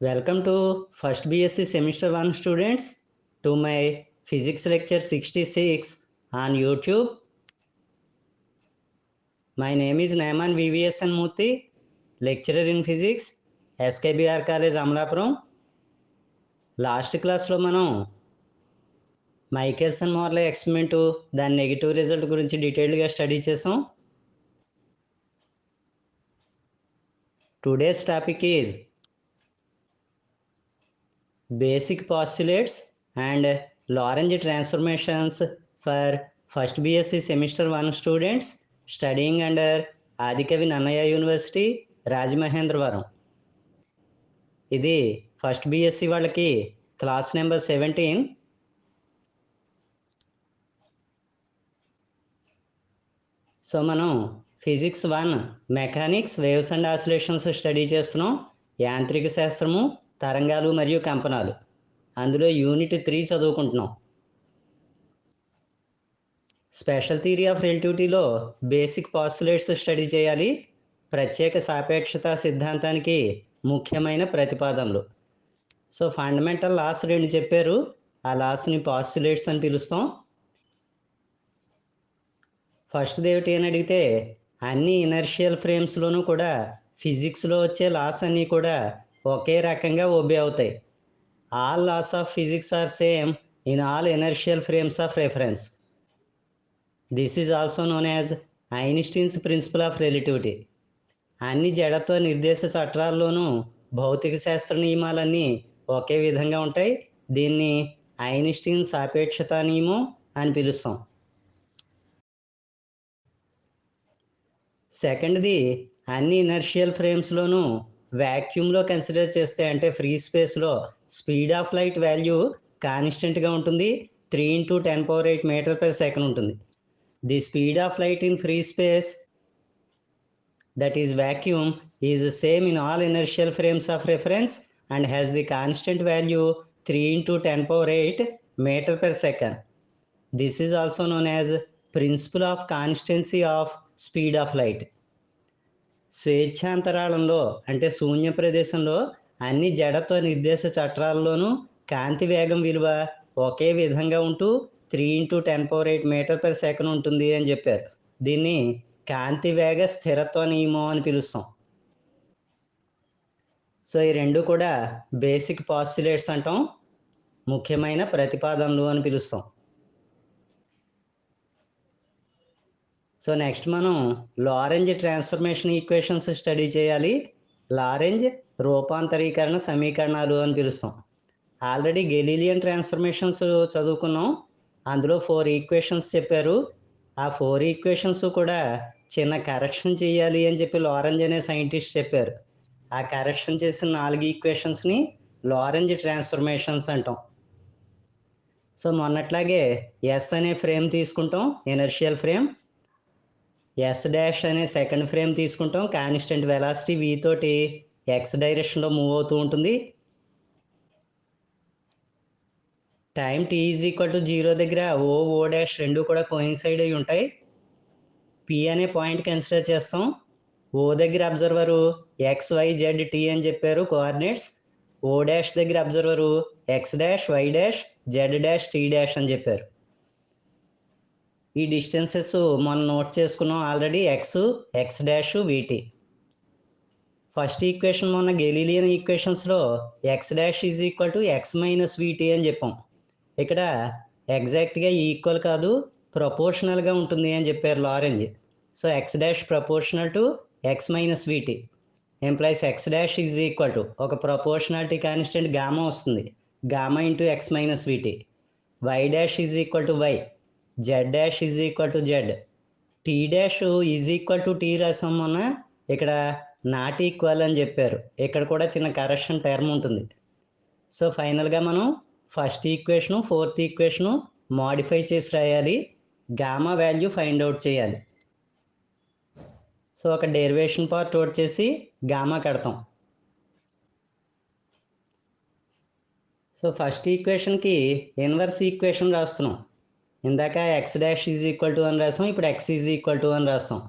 Welcome to first BSc semester 1 students to my physics lecture 66 on YouTube. My name is Naiman VVSN Murthy, lecturer in physics, SKBR College Amlapuram. Last క్లాస్లో మనం Michelson మోర్లే experiment దాని negative result గురించి డీటెయిల్గా study చేసాం. Today's topic is basic postulates and Lorentz transformations for first BSc semester 1 students studying under Adikavi Nannaya University, Rajamahendravaram. ఇది first BSc వాళ్ళకి class number 17. So మనం physics 1 mechanics waves and oscillations study చేస్తున్నాం. యాంత్రిక శాస్త్రము, తరంగాలు మరియు కంపనాలు, అందులో యూనిట్ 3 చదువుకుంటున్నాం. స్పెషల్ థియరీ ఆఫ్ రిలేటివిటీలో బేసిక్ పాస్టులేట్స్ స్టడీ చేయాలి. ప్రత్యేక సాపేక్షత సిద్ధాంతానికి ముఖ్యమైన ప్రతిపాదనలు. సో ఫండమెంటల్ లాస్ 2 చెప్పారు, ఆ లాస్ని పాస్టులేట్స్ అని పిలుస్తాం. ఫస్ట్ది ఏమిటి అని అడిగితే, అన్ని ఇనర్షియల్ ఫ్రేమ్స్లోనూ కూడా ఫిజిక్స్లో వచ్చే లాస్ అన్నీ కూడా ఒకే రకంగా ఒబే అవుతాయి. All laws of physics are same in all inertial frames of reference. This is also known as Einstein's principle of relativity. అన్ని జడత్వ నిర్దేశ చట్టాల్లోనూ భౌతిక శాస్త్ర నియమాలన్నీ ఒకే విధంగా ఉంటాయి. దీన్ని ఐన్స్టీన్ సాపేక్షతా నియమం అని పిలుస్తాం. సెకండ్ది, అన్ని ఇనర్షియల్ ఫ్రేమ్స్లోనూ వ్యాక్యూమ్లో కన్సిడర్ చేస్తే, అంటే ఫ్రీ స్పేస్లో స్పీడ్ ఆఫ్ లైట్ వాల్యూ కాన్స్టెంట్గా ఉంటుంది. 3 × 10⁸ మీటర్ పర్ సెకండ్ ఉంటుంది. The speed of light in free space, that is vacuum, is same in all inertial frames of reference and has the constant value 3 × 10⁸ metre per second. This is also known as principle of constancy of speed of light. స్వేచ్ఛాంతరాళంలో అంటే శూన్య ప్రదేశంలో అన్ని జడత్వ నిర్దేశ చట్టాల్లోనూ కాంతి వేగం విలువ ఒకే విధంగా ఉంటూ 3 × 10⁸ మీటర్ పర్ సెకండ్ ఉంటుంది అని చెప్పారు. దీన్ని కాంతి వేగ స్థిరత్వ నియమం అని పిలుస్తాం. సో ఈ రెండు కూడా బేసిక్ పాస్టులేట్స్ అంటాం, ముఖ్యమైన ప్రతిపాదనలు అని పిలుస్తాం. సో నెక్స్ట్ మనం లారెంజ్ ట్రాన్స్ఫర్మేషన్ ఈక్వేషన్స్ స్టడీ చేయాలి. లారెంజ్ రూపాంతరీకరణ సమీకరణాలు అని పిలుస్తాం. ఆల్రెడీ గెలీలియన్ ట్రాన్స్ఫర్మేషన్స్ చదువుకున్నాం, అందులో 4 ఈక్వేషన్స్ చెప్పారు. ఆ 4 ఈక్వేషన్స్ కూడా చిన్న కరెక్షన్ చేయాలి అని చెప్పి లారెంజ్ అనే సైంటిస్ట్ చెప్పారు. ఆ కరెక్షన్ చేసిన 4 ఈక్వేషన్స్ని లారెంజ్ ట్రాన్స్ఫర్మేషన్స్ అంటాం. సో మొన్నట్లాగే ఎస్ అనే ఫ్రేమ్ తీసుకుంటాం, ఎనర్షియల్ ఫ్రేమ్. ఎస్ డాష్ అనే సెకండ్ ఫ్రేమ్ తీసుకుంటాం, కాన్స్టెంట్ వెలాసిటీ v తోటి ఎక్స్ డైరెక్షన్లో మూవ్ అవుతూ ఉంటుంది. టైం t = 0 దగ్గర ఓ డాష్ రెండు కూడా కోయిన్సైడ్ అయి ఉంటాయి. p అనే పాయింట్ కన్సిడర్ చేస్తాం. ఓ దగ్గర observer x y z t అని చెప్పారు కోఆర్డినేట్స్. ఓ డాష్ దగ్గర observer x dash y dash z dash t dash అని చెప్పారు. ఈ డిస్టెన్సెస్ మనం నోట్ చేసుకున్నాం already, x dash v t. First equation మొన్న గెలీలియన్ ఈక్వేషన్స్లో x dash is equal to x minus v t అని చెప్పాం. ఇక్కడ ఎగ్జాక్ట్గా ఈక్వల్ కాదు, ప్రపోర్షనల్గా ఉంటుంది అని చెప్పారు Lorentz. So x dash proportional to x minus vt implies x dash is equal to ఒక ప్రపోర్షనాలిటీ కాన్స్టెంట్ గామా వస్తుంది, gamma into x minus vt. Y dash is equal to y, z dash is equal to z, t dash is equal to t రాసాం మొన్న, ఇక్కడ not equal అని చెప్పారు. ఇక్కడ కూడా చిన్న కరెక్షన్ టర్మ్ ఉంటుంది. సో ఫైనల్గా మనం first equation, fourth equation modify చేసి రాయాలి, గామా వాల్యూ ఫైండ్ అవుట్ చేయాలి. సో ఒక డెరివేషన్ పార్ట్ అవుట్ చేసి గామా కడతాం. సో ఫస్ట్ ఈక్వేషన్కి ఇన్వర్స్ ఈక్వేషన్ రాస్తున్నాం. ఇందాక x dash is equal to అని రాస్తాం, ఇప్పుడు ఎక్స్ ఈజ్ ఈక్వల్ టు అని రాస్తాం.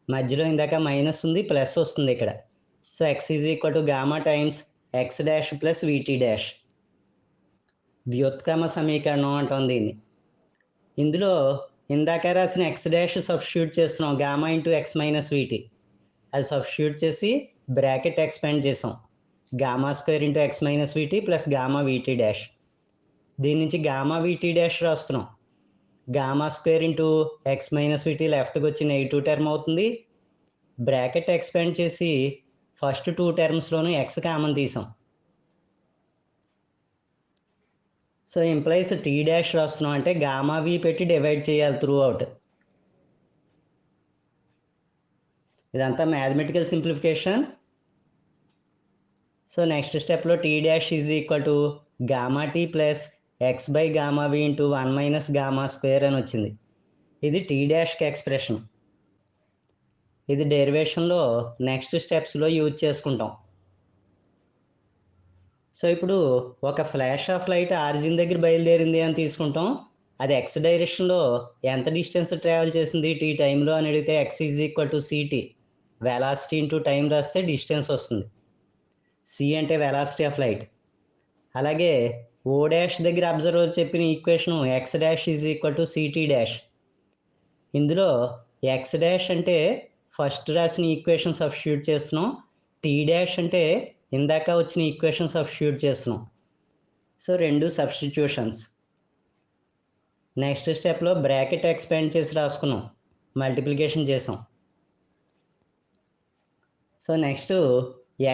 మధ్యలో ఇందాక మైనస్ ఉంది, ప్లస్ వస్తుంది ఇక్కడ. So x is equal to gamma times x dash plus v t dash వ్యుత్క్రమ సమీకరణం అంటాం దీన్ని. ఇందులో ఇందాక రాసిన ఎక్స్ డాష్ సబ్స్టిట్యూట్ చేస్తున్నాం, gamma into x minus v t. అది సబ్స్టిట్యూట్ చేసి బ్రాకెట్ ఎక్స్పాండ్ చేసాం, gamma square into x minus v t plus gamma v t dash. దీని నుంచి గామా విటీ డాష్ రాస్తున్నాం, gamma square into x minus v t లెఫ్ట్కి వచ్చి నెగిటివ్ టర్మ్ అవుతుంది. బ్రాకెట్ ఎక్స్పాండ్ చేసి ఫస్ట్ 2 టర్మ్స్లోనూ ఎక్స్ కామన్ తీసాం. సో ఇంప్లైస్ టీ డాష్ రాస్తున్నాం, అంటే గామా వి పెట్టి డివైడ్ చేయాలి త్రూ అవుట్. ఇదంతా మ్యాథమెటికల్ సింప్లిఫికేషన్. సో నెక్స్ట్ స్టెప్లో t dash is equal to gamma t plus x by gamma v into 1 minus gamma square అని వచ్చింది. ఇది టీ డాష్కి ఎక్స్ప్రెషన్. ఇది డెరివేషన్లో నెక్స్ట్ స్టెప్స్లో యూజ్ చేసుకుంటాం. సో ఇప్పుడు ఒక ఫ్లాష్ ఆఫ్ లైట్ ఆరిజిన్ దగ్గర బయలుదేరింది అని తీసుకుంటాం. అది ఎక్స్ డైరెక్షన్లో ఎంత డిస్టెన్స్ ట్రావెల్ చేసింది టీ టైంలో అని అడిగితే X is equal to city, velocity into time రాస్తే డిస్టెన్స్ వస్తుంది. సి అంటే వెలాసిటీ ఆఫ్ లైట్. అలాగే ఓ డాష్ దగ్గర అబ్జర్వర్ చెప్పిన equation X dash is equal to city dash. ఇందులో ఎక్స్ డాష్ అంటే ఫస్ట్ రాసిన ఈక్వేషన్ సబ్స్టిట్యూట్ చేస్తున్నాం, టీ డాష్ అంటే ఇందాక వచ్చిన ఈక్వేషన్ సబ్స్టిట్యూట్ చేస్తున్నాం. So 2 substitutions. నెక్స్ట్ స్టెప్లో బ్రాకెట్ ఎక్స్పాండ్ చేసి రాసుకున్నాం, మల్టిప్లికేషన్ చేసాం. సో నెక్స్ట్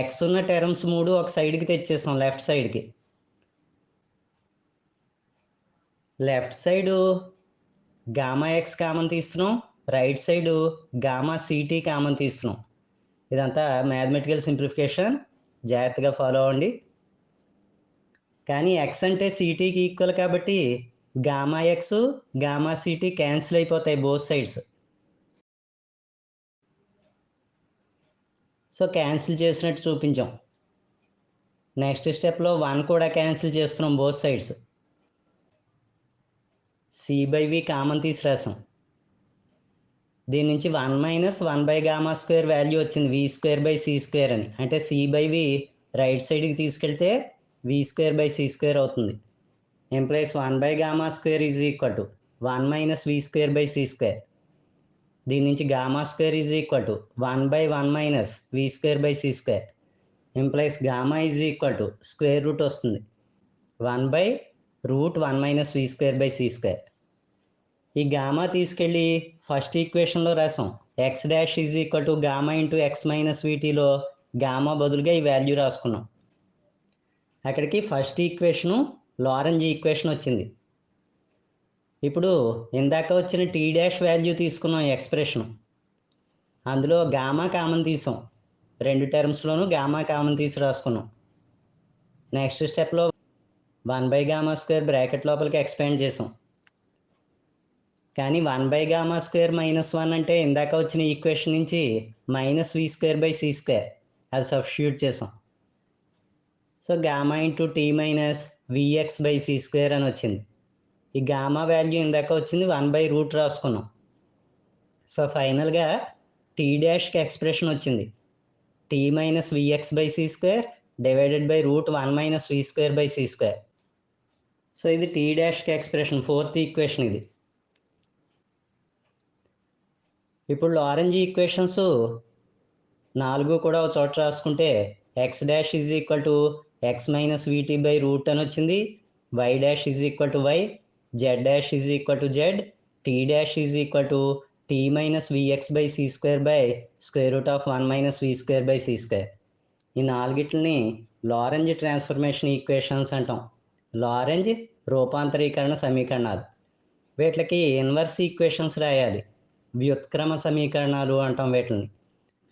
ఎక్స్ ఉన్న టర్మ్స్ 3 ఒక సైడ్కి తెచ్చేసాం, లెఫ్ట్ సైడ్కి. Left side gamma x common తీస్తున్నాం, right side gamma c t common తీస్తున్నాం. ఇదంతా మ్యాథమెటికల్ సింప్లిఫికేషన్, జాగ్రత్తగా ఫాలో అవ్వండి. కానీ ఎక్స్ అంటే సిటీకి ఈక్వల్ కాబట్టి gamma x gamma ct cancel అయిపోతాయి బోత్ సైడ్స్. సో క్యాన్సిల్ చేసినట్టు చూపించాం. నెక్స్ట్ స్టెప్లో 1 కూడా క్యాన్సిల్ చేస్తున్నాం both sides. C by v common తీసి రాసాం. దీని నుంచి 1 minus 1 by gamma square value వచ్చింది, v square by c square అని. అంటే సి బై వి రైట్ సైడ్కి తీసుకెళ్తే v square by c square అవుతుంది. Implies 1 by gamma square is equal to 1 minus v square by c square. దీని నుంచి gamma square is equal to 1 by 1 minus v square by c square. Implies gamma is equal to square root వస్తుంది, 1 by root 1 minus v square by c square. ఈ gamma తీసుకెళ్ళి first ఈక్వేషన్లో రాసాం, x dash is equal to gamma into x minus వీటీలో gamma బదులుగా ఈ value రాసుకున్నాం. అక్కడికి ఫస్ట్ ఈక్వేషను లారెంజ్ ఈక్వేషన్ వచ్చింది. ఇప్పుడు ఇందాక వచ్చిన టీ డాష్ వాల్యూ తీసుకున్నాం ఎక్స్ప్రెషన్, అందులో గామా కామన్ తీసాం, 2 టర్మ్స్లోనూ గామా కామన్ తీసి రాసుకున్నాం. నెక్స్ట్ స్టెప్లో 1 బై గామా స్క్వేర్ బ్రాకెట్ లోపలికి ఎక్స్పాండ్ చేసాం. కానీ 1 బై గామా స్క్వేర్ మైనస్ 1 అంటే ఇందాక వచ్చిన ఈక్వేషన్ నుంచి minus v square by c square, అది సబ్స్టిట్యూట్ చేసాం. So gamma into t minus vx by c square అని వచ్చింది. ఈ గామా వాల్యూ ఇందాక వచ్చింది 1 బై రూట్ రాసుకున్నాం. సో ఫైనల్గా టీ డాష్కి ఎక్స్ప్రెషన్ వచ్చింది, t minus vx by c square divided by root 1 minus v square by c square. So ఇది టీ డాష్కి ఎక్స్ప్రెషన్, 4th ఈక్వేషన్ ఇది. ఇప్పుడు లారెంజ్ ఈక్వేషన్స్ 4 కూడా ఒక చోట రాసుకుంటే x dash is equal to x minus vt by root అని వచ్చింది, y dash is equal to y, z dash is equal to z, t dash is equal to t minus vx by c square by square root of 1 minus v square by c square. ఈ 4ని Lorentz transformation equations అంటాం, Lorentz రూపాంతరీకరణ సమీకరణాలు. వీటికి inverse equations రాయాలి, వ్యుత్క్రమ సమీకరణాలు అంటాం వీటిని.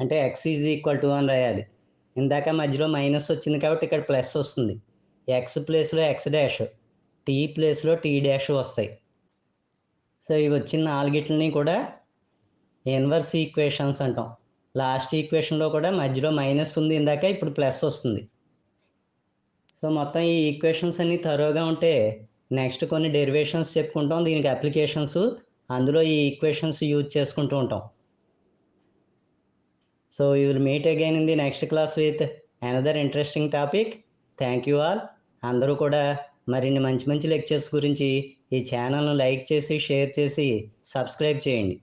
అంటే ఎక్స్ ఈజ్ ఈక్వల్ టు అని రాయాలి. ఇందాక మధ్యలో మైనస్ వచ్చింది కాబట్టి ఇక్కడ ప్లస్ వస్తుంది, ఎక్స్ ప్లేస్లో ఎక్స్ డాష్, టీ ప్లేస్లో టీ డాష్ వస్తాయి. సో ఇవి వచ్చిన 4ని కూడా ఇన్వర్స్ ఈక్వేషన్స్ అంటాం. లాస్ట్ ఈక్వేషన్లో కూడా మధ్యలో మైనస్ ఉంది ఇందాక, ఇప్పుడు ప్లస్ వస్తుంది. సో మొత్తం ఈ ఈక్వేషన్స్ అన్నీ థరోగా ఉంటే నెక్స్ట్ కొన్ని డెరివేషన్స్ చెప్పుకుంటాం, దీనికి అప్లికేషన్స్, అందులో ఈ ఈక్వేషన్స్ యూజ్ చేసుకుంటూ ఉంటాం. So you will meet again in the next class with another interesting topic. Thank you all. అందరూ కూడా మరిన్ని మంచి మంచి లెక్చర్స్ గురించి ఈ ఛానల్ను లైక్ చేసి షేర్ చేసి సబ్స్క్రైబ్ చేయండి.